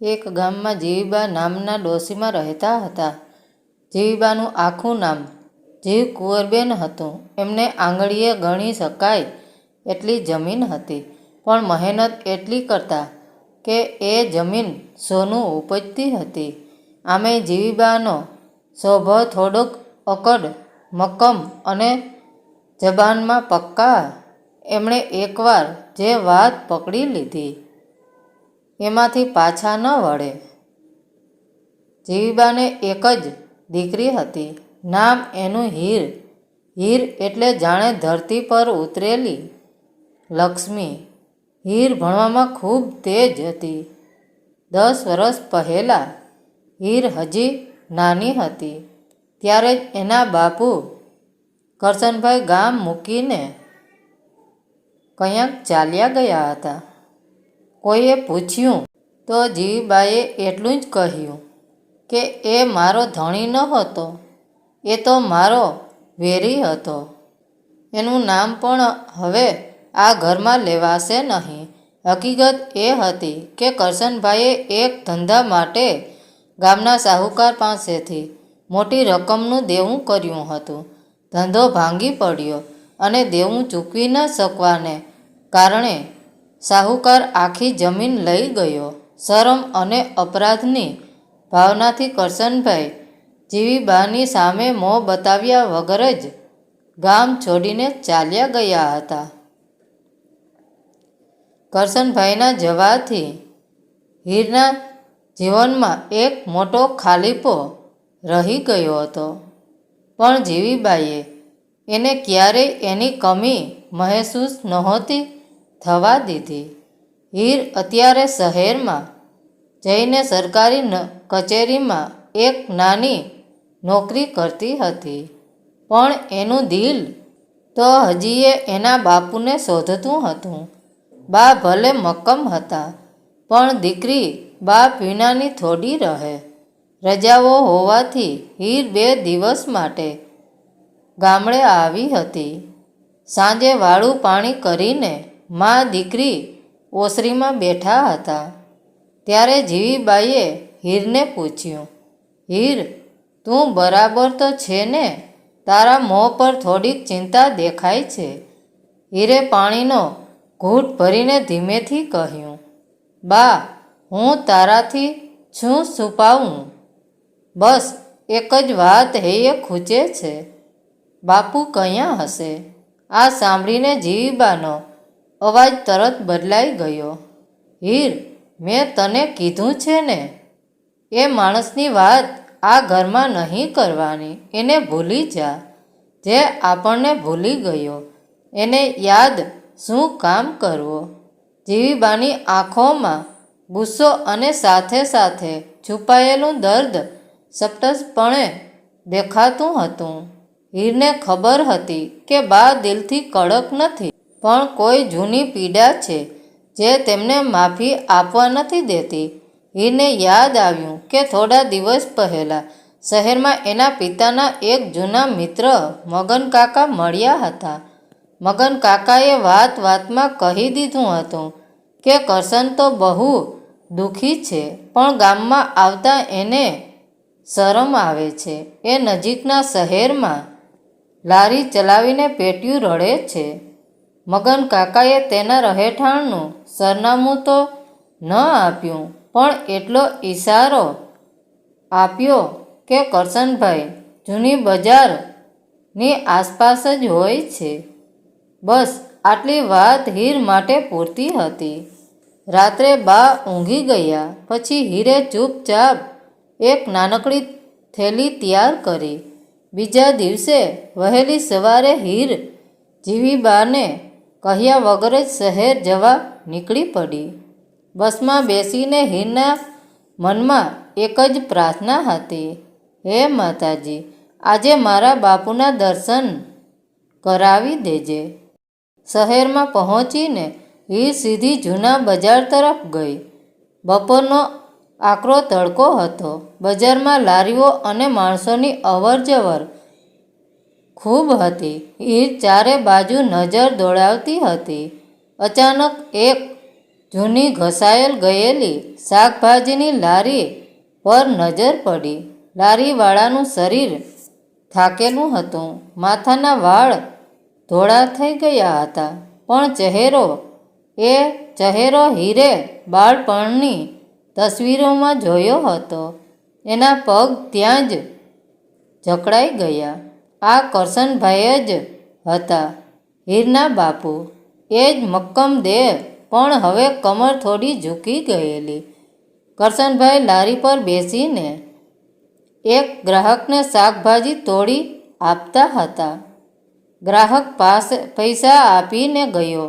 એક ગામમાં જીવીબા નામના ડોશીમાં રહેતા હતા. જીવીબાનું આખું નામ જીવ કુંવરબેન હતું. એમને આંગળીએ ગણી શકાય એટલી જમીન હતી, પણ મહેનત એટલી કરતા કે એ જમીન સોનું ઉપજતી હતી. આમે જીવીબાનો સ્વભાવ થોડોક અકડ મક્કમ અને જબાનમાં પક્કા. એમણે એકવાર જે વાત પકડી લીધી એમાંથી પાછા ન વળે. જીવીબાને એક જ દીકરી હતી. નામ એનું હીર. હીર એટલે જાણે ધરતી પર ઉતરેલી લક્ષ્મી. હીર ભણવામાં ખૂબ તેજ હતી. 10 વર્ષ પહેલાં હીર હજી નાની હતી ત્યારે જ એના બાપુ કરશનભાઈ ગામ મૂકીને ક્યાંક ચાલ્યા ગયા હતા. કોઈએ પૂછ્યું તો જીવીબાએ એટલું જ કહ્યું કે એ મારો ધણી નહોતો, એ તો મારો વેરી હતો. એનું નામ પણ હવે આ ઘરમાં લેવાશે નહીં. હકીકત એ હતી કે કરશનભાઈએ એક ધંધા માટે ગામના શાહુકાર પાસેથી મોટી રકમનું દેવું કર્યું હતું. ધંધો ભાંગી પડ્યો અને દેવું ચૂકવી ન શકવાને કારણે શાહુકાર આખી જમીન લઈ ગયો. શરમ અને અપરાધની ભાવનાથી કરશનભાઈ જીવીબાની સામે મોં બતાવ્યા વગર જ ગામ છોડીને ચાલ્યા ગયા હતા. કરશનભાઈના જવાથી હીરના જીવનમાં એક મોટો ખાલીપો રહી ગયો હતો, પણ જીવીબાએ એને ક્યારેય એની કમી મહેસૂસ નહોતી થવા દીધી. હીર અત્યારે શહેરમાં જઈને સરકારી કચેરીમાં એક નાની નોકરી કરતી હતી, પણ એનું દિલ તો હજીએ એના બાપુને શોધતું હતું. બા ભલે મક્કમ હતા, પણ દીકરી બાપ વિનાની થોડી રહે. રજાઓ હોવાથી હીર 2 દિવસ માટે ગામડે આવી હતી. સાંજે વાળું પાણી કરીને મા દીકરી ઓસરીમાં બેઠા હતા ત્યારે જીવીબાઈએ હીરને પૂછ્યું, હીર, તું બરાબર તો છે ને? તારા મોં પર થોડીક ચિંતા દેખાય છે. હીરે પાણીનો ઘૂંટ ભરીને ધીમેથી કહ્યું, બા, હું તારાથી શું છુપાવું? બસ એક જ વાત હૈયે ખૂંચે છે. બાપુ ક્યાં હશે? આ સાંભળીને જીવીબાનો અવાજ તરત બદલાઈ ગયો. હીર, મેં તને કીધું છે ને, એ માણસની વાત આ ઘરમાં નહીં કરવાની. એને ભૂલી જા. જે આપણને ભૂલી ગયો એને યાદ શું કામ કરવો? જીવીબાની આંખોમાં ગુસ્સો અને સાથે સાથે છુપાયેલું દર્દ સ્પષ્ટપણે દેખાતું હતું. હીરને ખબર હતી કે બા દિલથી કડક નથી, પણ કોઈ જૂની પીડા છે જે તેમને માફી આપવા નથી દેતી. હીરને યાદ આવ્યું કે થોડા દિવસ પહેલાં શહેરમાં એના પિતાના એક જૂના મિત્ર મગનકાકા મળ્યા હતા. મગનકાકાએ વાત વાતમાં કહી દીધું હતું કે કરશન તો બહુ દુઃખી છે, પણ ગામમાં આવતા એને શરમ આવે છે. એ નજીકના શહેરમાં લારી ચલાવીને પેટ્યું રડે છે. મગનકાકાએ તેના રહેઠાણનું સરનામું તો ન આપ્યું, પણ એટલો ઈશારો આપ્યો કે કરશનભાઈ જૂની બજારની આસપાસ જ હોય છે. બસ આટલી વાત હીર માટે પૂરતી હતી. રાત્રે બા ઊંઘી ગયા પછી હીરે ચૂપચાપ એક નાનકડી થેલી તૈયાર કરી. બીજા દિવસે વહેલી સવારે હીર જીવીબાને કહ્યા વગર જ શહેર જવા નીકળી પડી. બસમાં બેસીને હીરના મનમાં એક જ પ્રાર્થના હતી, હે માતાજી, આજે મારા બાપુના દર્શન કરાવી દેજે. શહેરમાં પહોંચીને હીર સીધી જૂના બજાર તરફ ગઈ. બપોરનો આકરો તડકો હતો. બજારમાં લારીઓ અને માણસોની અવરજવર ખૂબ હતી. હીર ચારે બાજુ નજર દોડાવતી હતી. અચાનક એક જૂની ઘસાયેલ ગયેલી શાકભાજીની લારી પર નજર પડી. લારીવાળાનું શરીર થાકેલું હતું. માથાના વાળ ધોળા થઈ ગયા હતા, પણ ચહેરો હીરે બાળપણની તસવીરોમાં જોયો હતો. એના પગ ત્યાં જ જકડાઈ ગયા. આ કરશનભાઈ જ હતા, હીરના બાપુ. એ જ મક્કમ દેહ, પણ હવે કમર થોડી ઝૂકી ગયેલી. કરશનભાઈ લારી પર બેસીને એક ગ્રાહકને શાકભાજી તોડી આપતા હતા. ગ્રાહક પૈસા આપીને ગયો.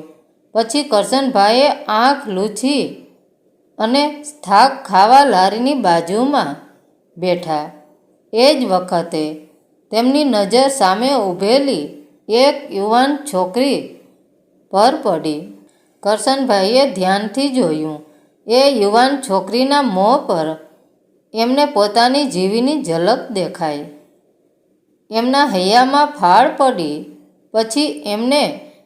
પછી કરશનભાઈએ આંખ લૂછી અને થાક ખાવા લારીની બાજુમાં બેઠા. એ જ વખતે તેમની નજર સામે ઊભેલી એક યુવાન છોકરી પર પડી. કરશનભાઈએ ધ્યાનથી જોયું. એ યુવાન છોકરીના મોં પર એમને પોતાની જીવીની ઝલક દેખાઈ. એમના હૈયામાં ફાળ પડી. પછી એમને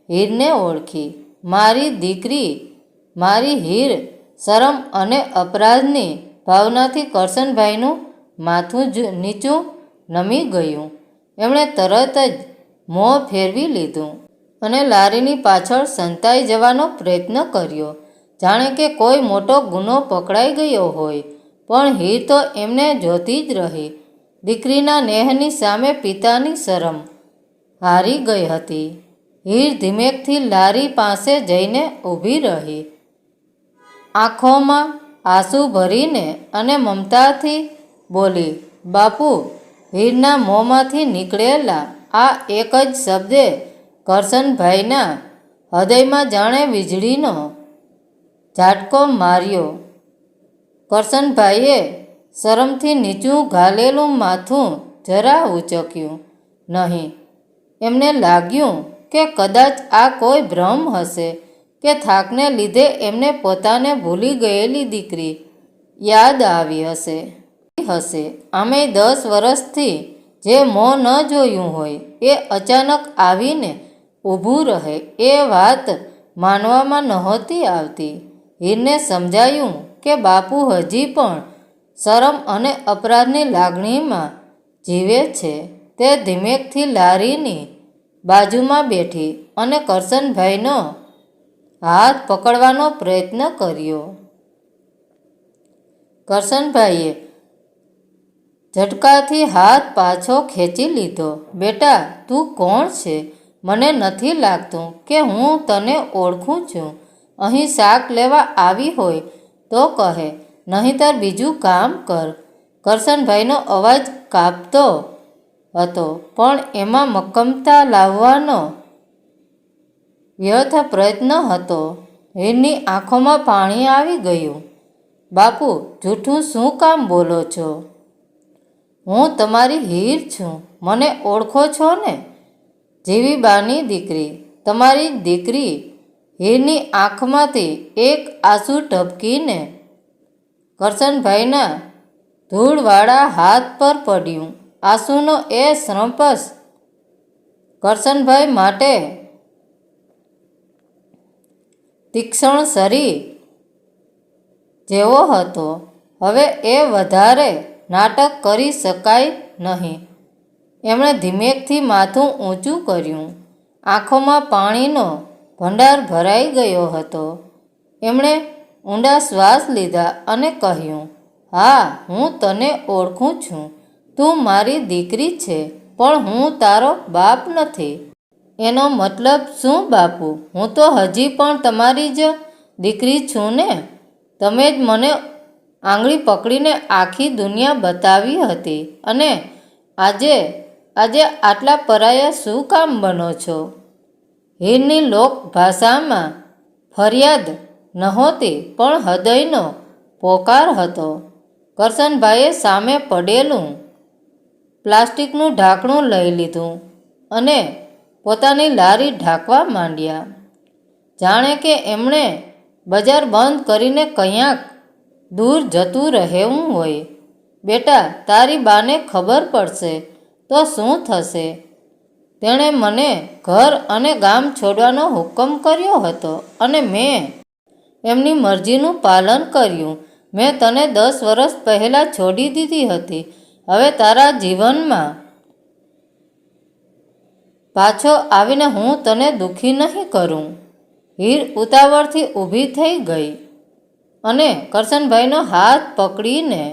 હીરને ઓળખી. મારી દીકરી, મારી હીર. શરમ અને અપરાધની ભાવનાથી કરશનભાઈનું માથું નીચું નમી ગયું. એમણે તરત જ મોં ફેરવી લીધું અને લારીની પાછળ સંતાઈ જવાનો પ્રયત્ન કર્યો, જાણે કે કોઈ મોટો ગુનો પકડાઈ ગયો હોય. પણ હીર તો એમને જોતી જ રહી. દીકરીના નેહની સામે પિતાની શરમ હારી ગઈ હતી. હીર ધીમેકથી લારી પાસે જઈને ઊભી રહી. આંખોમાં આંસુ ભરીને અને મમતાથી બોલી, બાપુ. હીરના મોંમાંથી નીકળેલા આ એક જ શબ્દે કરશનભાઈના હૃદયમાં જાણે વીજળીનો ઝાટકો માર્યો. કરશનભાઈએ શરમથી નીચું ઘાલેલું માથું જરા ઊંચક્યું નહીં. એમને લાગ્યું કે કદાચ આ કોઈ ભ્રમ હશે, કે થાકને લીધે એમને પોતાને ભૂલી ગયેલી દીકરી યાદ આવી હશે. આમેય 10 વર્ષથી જે મોં ન જોયું હોય એ અચાનક આવીને ઊભું રહે એ વાત માનવામાં નહોતી આવતી. હીરને સમજાયું કે બાપુ હજી પણ શરમ અને અપરાધની લાગણીમાં જીવે છે. તે ધીમેકથી લારીની બાજુમાં બેઠી અને કરશનભાઈનો હાથ પકડવાનો પ્રયત્ન કર્યો. કરશનભાઈએ ઝટકાથી હાથ પાછો ખેંચી લીધો. બેટા, તું કોણ છે? મને નથી લાગતું કે હું તને ઓળખું છું. અહીં શાક લેવા આવી હોય તો કહે, નહીંતર બીજું કામ કર. કરશનભાઈનો અવાજ કાપતો હતો, પણ એમાં મક્કમતા લાવવાનો વ્યર્થ પ્રયત્ન હતો. હીરની આંખોમાં પાણી આવી ગયું. બાપુ, જૂઠું શું કામ બોલો છો? હું તમારી હીર છું. મને ઓળખો છો ને? જીવીબાની દીકરી, તમારી દીકરી. હીરની આંખમાંથી એક આંસુ ટપકીને કરશનભાઈના ધૂળવાળા હાથ પર પડ્યું. આંસુનો એ સ્પર્શ કરશનભાઈ માટે તીક્ષ્ણ છરી જેવો હતો. હવે એ વધારે નાટક કરી શકાય નહીં. એમણે ધીમેકથી માથું ઊંચું કર્યું. આંખોમાં પાણીનો ભંડાર ભરાઈ ગયો હતો. એમણે ઊંડા શ્વાસ લીધા અને કહ્યું, હા, હું તને ઓળખું છું. તું મારી દીકરી છે, પણ હું તારો બાપ નથી. એનો મતલબ શું બાપુ? હું તો હજી પણ તમારી જ દીકરી છું ને? તમે જ મને આંગળી પકડીને આખી દુનિયા બતાવી હતી, અને આજે આટલા પરાયા શું કામ બનો છો? હીરની લોક ભાષામાં ફરિયાદ નહોતી, પણ હૃદયનો પોકાર હતો. કરશનભાઈએ સામે પડેલું પ્લાસ્ટિકનું ઢાંકણું લઈ લીધું અને પોતાની લારી ઢાંકવા માંડ્યા, જાણે કે એમણે બજાર બંધ કરીને ક્યાંક દૂર જતું રહેવું હોય. બેટા, તારી બાને ખબર પડશે તો શું થશે? તેણે મને ઘર અને ગામ છોડવાનો હુકમ કર્યો હતો, અને મેં એમની મરજીનું પાલન કર્યું. મેં તને 10 વર્ષ પહેલાં છોડી દીધી હતી. હવે તારા જીવનમાં પાછો આવીને હું તને દુઃખી નહીં કરું. હીર ઉતાવળથી ઊભી થઈ ગઈ અને કરશનભાઈનો હાથ પકડીને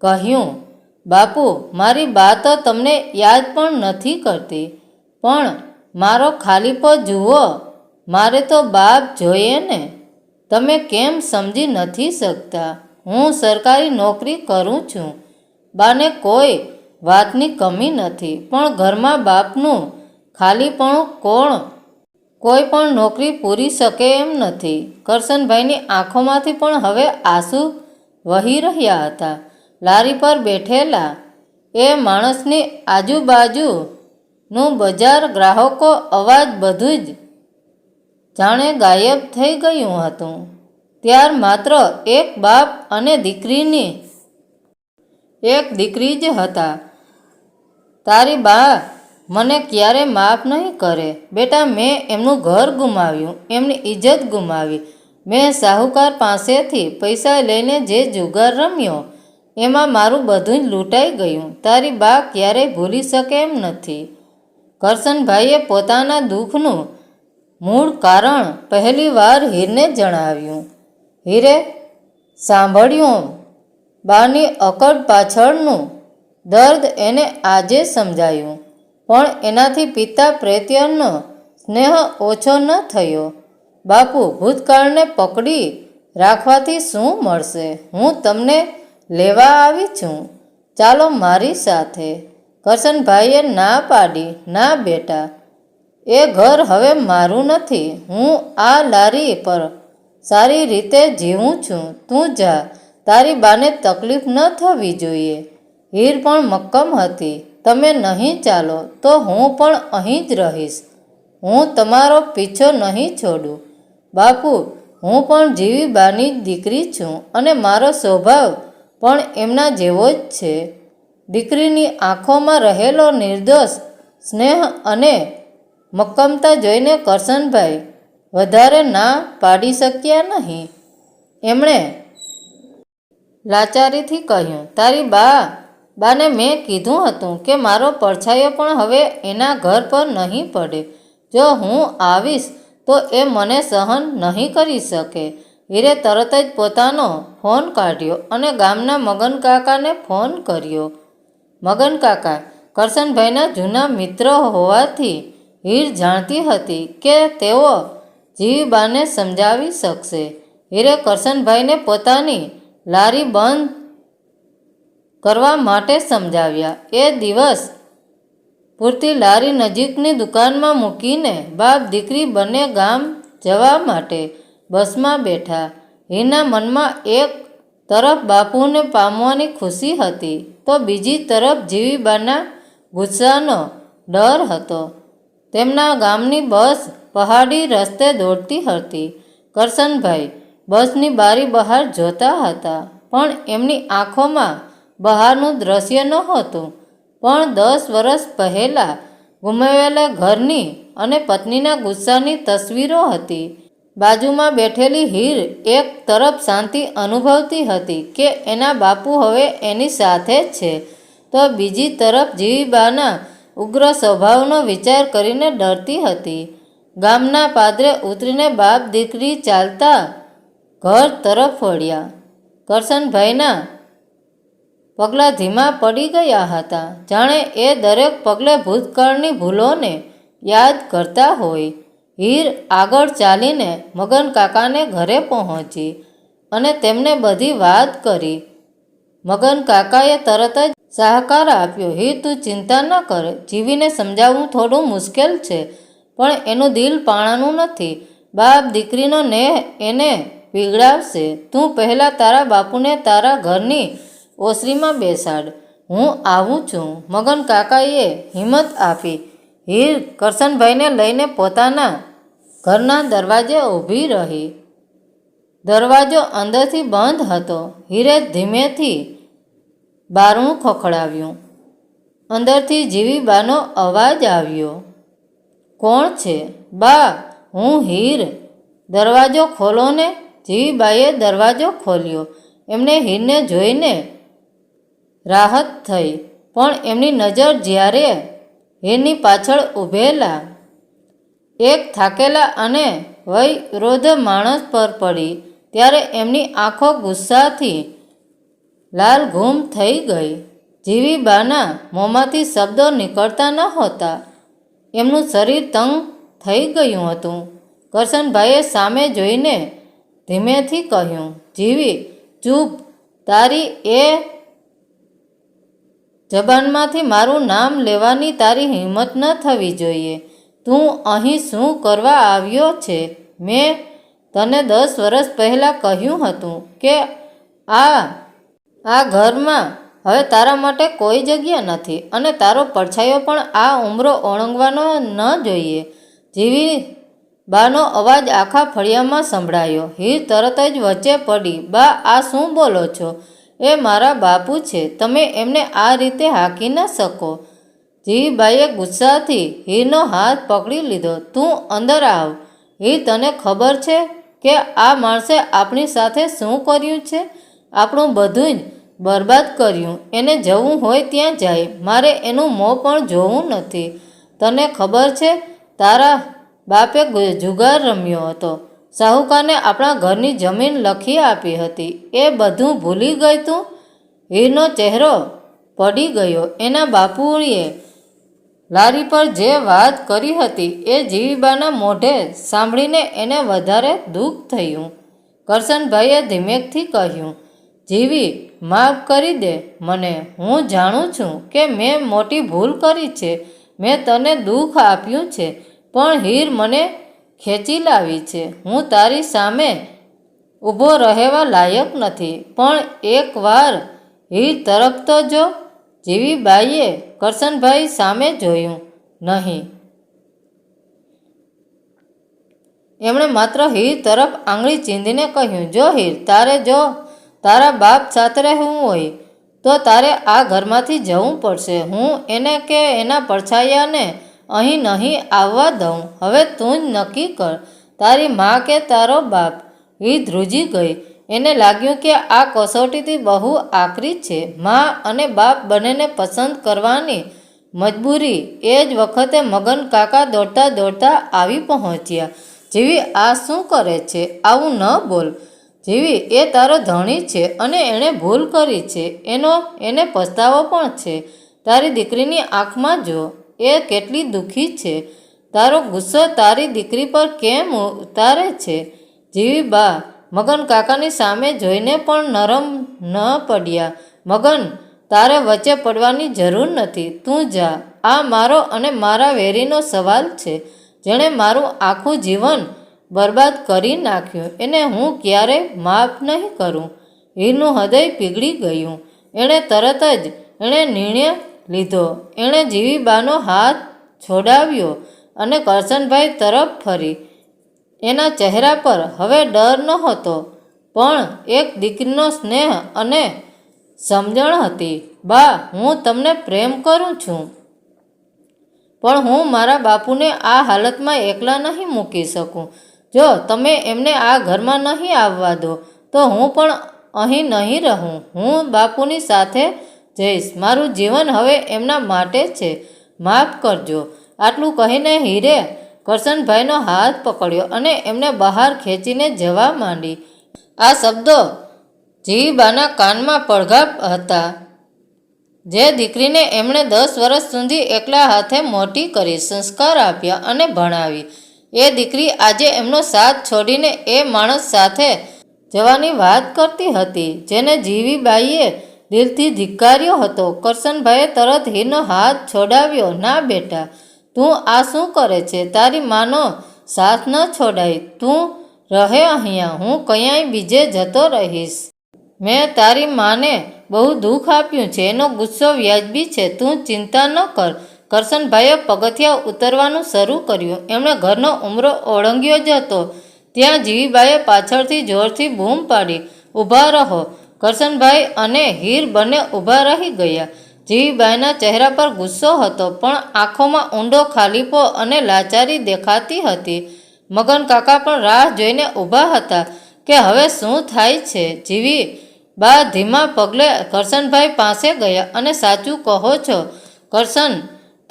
કહ્યું, બાપુ, મારી બા તો તમને યાદ પણ નથી કરતી, પણ મારો ખાલીપો જુઓ. મારે તો બાપ જોઈએ ને. તમે કેમ સમજી નથી શકતા? હું સરકારી નોકરી કરું છું. બાને કોઈ વાતની કમી નથી, પણ ઘરમાં બાપનું ખાલીપણું કોઈ પણ નોકરી પૂરી શકે એમ નથી. કરશનભાઈની આંખોમાંથી પણ હવે આંસુ વહી રહ્યા હતા. લારી પર બેઠેલા એ માણસની આજુબાજુનું બજાર, ગ્રાહકો, અવાજ બધું જ જાણે ગાયબ થઈ ગયું હતું. ત્યાર માત્ર એક બાપ અને એક દીકરી જ હતા. તારી બા મને ક્યારે માફ નહીં કરે બેટા. મેં એમનું ઘર ગુમાવ્યું, એમની ઇજ્જત ગુમાવી. મેં સાહુકાર પાસેથી પૈસા લઈને જે જુગાર રમ્યો એમાં મારું બધું જ લૂંટાઈ ગયું. તારી બા ક્યારેય ભૂલી શકે એમ નથી. કરશનભાઈએ પોતાના દુઃખનું મૂળ કારણ પહેલી વાર હીરને જણાવ્યું. હીરે સાંભળ્યું. બાની અકડ પાછળનું દર્દ એને આજે સમજાયું, પણ એનાથી પિતા પ્રત્યેનો સ્નેહ ઓછો ન થયો. બાપુ, ભૂતકાળને પકડી રાખવાથી શું મળશે? હું તમને લેવા આવી છું. ચાલો મારી સાથે. કરશનભાઈએ ના પાડી. ના બેટા, એ ઘર હવે મારું નથી. હું આ લારી પર સારી રીતે જીવું છું. તું જા. તારી બાને તકલીફ ન થવી જોઈએ. હીર પણ મક્કમ હતી. તમે નહીં ચાલો તો હું પણ અહીં જ રહીશ. હું તમારો પીછો નહીં છોડું. બાપુ, હું પણ જીવી બાની જ દીકરી છું અને મારો સ્વભાવ પણ એમના જેવો જ છે. દીકરીની આંખોમાં રહેલો નિર્દોષ સ્નેહ અને મક્કમતા જોઈને કરશનભાઈ વધારે ના પાડી શક્યા નહીં. એમણે લાચારીથી કહ્યું, તારી બાને મેં કીધું હતું કે મારો પડછાયો પણ હવે એના ઘર પર નહીં પડે. જો હું આવીશ તો એ મને સહન નહીં કરી શકે. હીરે તરત જ પોતાનો ફોન કાઢ્યો અને ગામના મગનકાકાને ફોન કર્યો. મગનકાકા કરશનભાઈના જૂના મિત્ર હોવાથી હીર જાણતી હતી કે તેઓ જીવીબાને સમજાવી શકશે. હીરે કરશનભાઈને પોતાની લારી બંધ કરવા માટે સમજાવ્યા. એ દિવસ પૂરતી લારી નજીકની દુકાનમાં મૂકીને બાપ દીકરી બંને ગામ જવા માટે બસમાં બેઠા. હીરના મનમાં એક તરફ બાપુને પામવાની ખુશી હતી તો બીજી તરફ જીવીબાના ગુસ્સાનો ડર હતો. તેમના ગામની બસ પહાડી રસ્તે દોડતી હતી. કરશનભાઈ બસની બારી બહાર જોતા હતા, પણ એમની આંખોમાં બહારનું દ્રશ્ય નહોતું, પણ 10 વર્ષ પહેલાં ગુમાવેલા ઘરની અને પત્નીના ગુસ્સાની તસવીરો હતી. બાજુમાં બેઠેલી હીર એક તરફ શાંતિ અનુભવતી હતી કે એના બાપુ હવે એની સાથે જ છે, તો બીજી તરફ જીવીબાના ઉગ્ર સ્વભાવનો વિચાર કરીને ડરતી હતી. ગામના પાદરે ઉતરીને બાપ દીકરી ચાલતા ઘર તરફ વળ્યા. કરશનભાઈના પગલાં ધીમા પડી ગયા હતા, જાણે એ દરેક પગલે ભૂતકાળની ભૂલોને યાદ કરતા હોય. હીર આગળ ચાલીને મગનકાકાને ઘરે પહોંચી અને તેમને બધી વાત કરી. મગનકાકાએ તરત જ સહકાર આપ્યો. હીર, તું ચિંતા ન કર. જીવીને સમજાવવું થોડું મુશ્કેલ છે, પણ એનું દિલ પાણાનું નથી. બાપ દીકરીનો નેહ એને પીગળાવશે. તું પહેલાં તારા બાપુને તારા ઘરની ઓસરીમાં બેસાડ. હું આવું છું. મગનકાકાએ હિંમત આપી. હીર કરશનભાઈને લઈને પોતાના ઘરના દરવાજે ઊભી રહી. દરવાજો અંદરથી બંધ હતો. હીરે ધીમેથી બારણું ખખડાવ્યું. અંદરથી જીવીબાનો અવાજ આવ્યો. કોણ છે? બા, હું હીર. દરવાજો ખોલો ને. જીવીબાઈએ દરવાજો ખોલ્યો. એમને હીરને જોઈને રાહત થઈ, પણ એમની નજર જ્યારે હીરની પાછળ ઊભેલા એક થાકેલા અને વયવૃદ્ધ માણસ પર પડી, ત્યારે એમની આંખો ગુસ્સાથી લાલઘૂમ થઈ ગઈ. જીવીબાના મોંમાંથી શબ્દો નીકળતા નહોતા. એમનું શરીર તંગ થઈ ગયું હતું. કરશનભાઈએ સામે જોઈને ધીમેથી કહ્યું, જીવી, ચૂપ. તારી એ જબાનમાંથી મારું નામ લેવાની તારી હિંમત ન થવી જોઈએ. તું અહીં શું કરવા આવ્યો છે? મેં તને 10 વર્ષ પહેલાં કહ્યું હતું કે આ ઘરમાં હવે તારા માટે કોઈ જગ્યા નથી અને તારો પડછાયો પણ આ ઉંબરો ઓળંગવાનો ન જોઈએ. જીવી બાનો અવાજ આખા ફળિયામાં સંભળાયો. હીર તરત જ વચ્ચે પડી. બા, આ શું બોલો છો? એ મારા બાપુ છે. તમે એમને આ રીતે હાંકી ન શકો. જીવીબાઈએ ગુસ્સાથી હીરનો હાથ પકડી લીધો. તું અંદર આવ. હીર, તને ખબર છે કે આ માણસે આપણી સાથે શું કર્યું છે? આપણું બધું જ બરબાદ કર્યું. એને જવું હોય ત્યાં જાય. મારે એનું મોં પણ જોવું નથી. તને ખબર છે, તારા બાપે જુગાર રમ્યો હતો. સાહુકારને આપણા ઘરની જમીન લખી આપી હતી. એ બધું ભૂલી ગઈ તું? હીરનો ચહેરો પડી ગયો. એના બાપુએ લારી પર જે વાત કરી હતી એ જીવીબાના મોઢે સાંભળીને એને વધારે દુઃખ થયું. કરશનભાઈએ ધીમેકથી કહ્યું, જીવી, માફ કરી દે મને. હું જાણું છું કે મેં મોટી ભૂલ કરી છે. મેં તને દુઃખ આપ્યું છે, પણ હીર મને ખેંચી લાવી છે. હું તારી સામે ઊભો રહેવા લાયક નથી. પણ એકવાર હીર તરફ તો જો. જીવીબાઈએ કરશનભાઈ સામે જોયું નહીં. એમણે માત્ર હીર તરફ આંગળી ચીંધીને કહ્યું, જો હીર, તારે જો તારા બાપ સાથે રહેવું હોય તો તારે આ ઘરમાંથી જવું પડશે. હું એને કે એના પડછાયાને અહીં નહીં આવવા દઉં. હવે તું જ નક્કી કર, તારી મા કે તારો બાપ. હીર ધ્રુજી ગઈ. એને લાગ્યું કે આ કસોટીથી બહુ આકરી છે. મા અને બાપ બંનેને પસંદ કરવાની મજબૂરી. એ જ વખતે મગન કાકા દોડતા દોડતા આવી પહોંચ્યા. જીવી, આ શું કરે છે? આવું ન બોલ. જીવી, એ તારો ધણી છે અને એણે ભૂલ કરી છે. એને પસ્તાવો પણ છે. તારી દીકરીની આંખમાં જો, એ કેટલી દુઃખી છે. તારો ગુસ્સો તારી દીકરી પર કેમ ઉતારે છે? જીવી બા મગન કાકાની સામે જોઈને પણ નરમ ન પડ્યા. મગન, તારે વચ્ચે પડવાની જરૂર નથી. તું જા. આ મારો અને મારા વેરીનો સવાલ છે. જેણે મારું આખું જીવન બરબાદ કરી નાખ્યું, એને હું ક્યારેય માફ નહીં કરું. હીરનું હૃદય પીગળી ગયું. એણે તરત જ નિર્ણય લીધો. એણે જીવીબાનો હાથ છોડાવ્યો અને કરશનભાઈ તરફ ફરી. એના ચહેરા પર હવે ડર નહોતો, પણ એક દીકરીનો સ્નેહ અને સમજણ હતી. બા, હું તમને પ્રેમ કરું છું, પણ હું મારા બાપુને આ હાલતમાં એકલા નહીં મૂકી શકું. જો તમે એમને આ ઘરમાં નહીં આવવા દો તો હું પણ અહીં નહીં રહું. હું બાપુની સાથે જઈશ. મારું જીવન હવે એમના માટે છે. માફ કરજો. આટલું કહીને હીરે કરશનભાઈનો હાથ પકડ્યો અને એમને બહાર ખેંચીને જવા માંડી. આ શબ્દો જીવીબાના કાનમાં પડઘા હતા. જે દીકરીને એમણે 10 વર્ષ સુધી એકલા હાથે મોટી કરી, સંસ્કાર આપ્યા અને ભણાવી, એ દીકરી આજે એમનો સાથ છોડીને એ માણસ સાથે જવાની વાત કરતી હતી, જેને જીવીબાઈએ દિલથી ધિક્કાર્યો હતો. કરશનભાઈએ તરત હીરનો હાથ છોડાવ્યો. ના બેટા, તું આ શું કરે છે? તારી માનો સાથ ન છોડાય. તું રહે અહીંયા. હું ક્યાંય બીજે જતો રહીશ. મેં તારી માને બહુ દુઃખ આપ્યું છે. એનો ગુસ્સો વ્યાજબી છે. તું ચિંતા ન કર. કરશનભાઈએ પગથિયાં ઉતરવાનું શરૂ કર્યું. એમણે ઘરનો ઉંબરો ઓળંગ્યો જ હતો ત્યાં જીવીબાએ પાછળથી જોરથી બૂમ પાડી, ઊભા રહો. કરશનભાઈ અને હીર બંને ઊભા રહી ગયા. જીવીબાઈના ચહેરા પર ગુસ્સો હતો, પણ આંખોમાં ઊંડો ખાલીપો અને લાચારી દેખાતી હતી. મગન કાકા પણ રાહ જોઈને ઊભા હતા કે હવે શું થાય છે. જીવી બા ધીમા પગલે કરશનભાઈ પાસે ગયા અને સાચું કહો છો કરશન,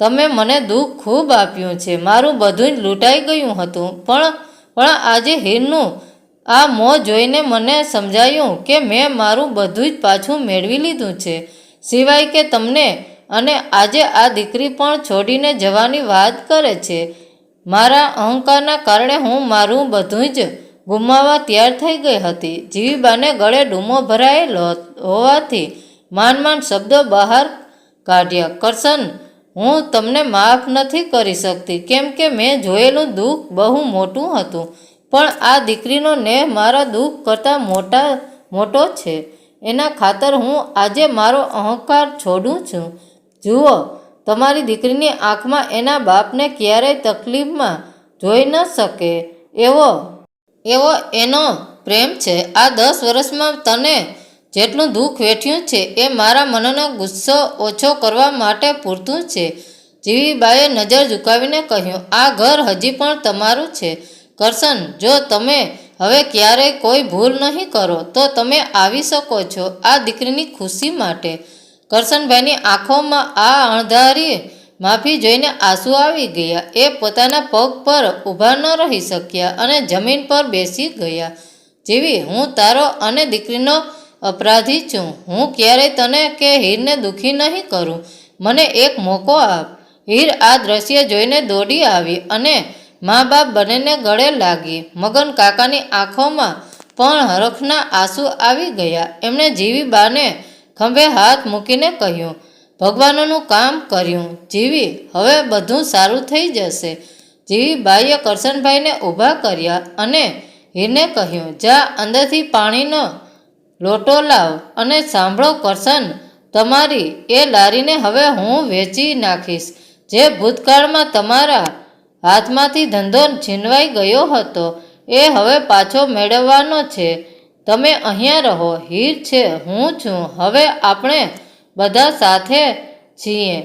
તમે મને દુઃખ ખૂબ આપ્યું છે. મારું બધું જ લૂંટાઈ ગયું હતું, પણ આજે હીરનું આ મોં જોઈને મને સમજાયું કે મેં મારું બધું જ પાછું મેળવી લીધું છે, સિવાય કે તમને. અને આજે આ દીકરી પણ છોડીને જવાની વાત કરે છે. મારા અહંકારના કારણે હું મારું બધું જ ગુમાવવા તૈયાર થઈ ગઈ હતી. જીવીબાને ગળે ડૂમો ભરાયેલો હોવાથી માંડ શબ્દો બહાર કાઢ્યા. કરશન, હું તમને માફ નથી કરી શકતી, કેમ કે મેં જોયેલું દુઃખ બહુ મોટું હતું, પણ આ દીકરીનો નેહ મારા દુઃખ કરતાં મોટો છે. એના ખાતર હું આજે મારો અહંકાર છોડું છું. જુઓ, તમારી દીકરીની આંખમાં એના બાપને ક્યારેય તકલીફમાં જોઈ ન શકે એવો એનો પ્રેમ છે. આ 10 વર્ષમાં તને જેટલું દુઃખ વેઠ્યું છે એ મારા મનનો ગુસ્સો ઓછો કરવા માટે પૂરતું છે. જીવીબાએ નજર ઝુકાવીને કહ્યું, આ ઘર હજી પણ તમારું છે કરશન. જો તમે હવે ક્યારેય કોઈ ભૂલ નહીં કરો તો તમે આવી શકો છો આ દીકરીની ખુશી માટે. કરશનભાઈની આંખોમાં આ અણધારી માફી જોઈને આંસુ આવી ગયા. એ પોતાના પગ પર ઊભા ન રહી શક્યા અને જમીન પર બેસી ગયા. જીવી, હું તારો અને દીકરીનો અપરાધી છું. હું ક્યારેય તને કે હીરને દુઃખી નહીં કરું. મને એક મોકો આપ. હીર આ દ્રશ્ય જોઈને દોડી આવી અને મા બાપ બંનેને ગળે લાગી. મગન કાકાની આંખોમાં પણ હરખના આંસુ આવી ગયા. એમણે જીવીબાને ખંભે હાથ મૂકીને કહ્યું, ભગવાનનું કામ કર્યું જીવી, હવે બધું સારું થઈ જશે. જીવીબાઈએ કરશનભાઈને ઊભા કર્યા અને હીરને કહ્યું, જા અંદરથી પાણીનો લોટો લાવ. અને સાંભળો કરશન, તમારી એ લારીને હવે હું વેચી નાખીશ. જે ભૂતકાળમાં તમારા હાથમાંથી ધંધો છીનવાઈ ગયો હતો એ હવે પાછો મેળવવાનો છે. તમે અહીંયા રહો. હીર છે, હું છું. હવે આપણે બધા સાથે છીએ.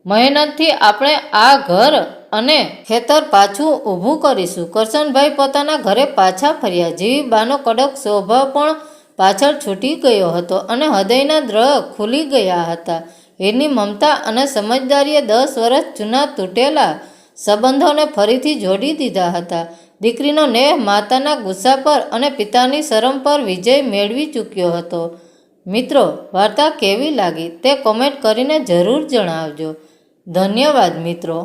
મહેનતથી આપણે આ ઘર અને ખેતર પાછું ઊભું કરીશું. કરશનભાઈ પોતાના ઘરે પાછા ફર્યા. જીવીબાનો કડક સ્વભાવ પણ પાછળ છૂટી ગયો હતો અને હૃદયના દ્વાર ખુલી ગયા હતા. હીરની મમતા અને સમજદારીએ 10 વર્ષ જૂના તૂટેલા સંબંધોને ફરીથી જોડી દીધા હતા. દીકરીનો નેહ માતાના ગુસ્સા પર અને પિતાની શરમ પર વિજય મેળવી ચૂક્યો હતો. મિત્રો, વાર્તા કેવી લાગી તે કોમેન્ટ કરીને જરૂર જણાવજો. ધન્યવાદ મિત્રો.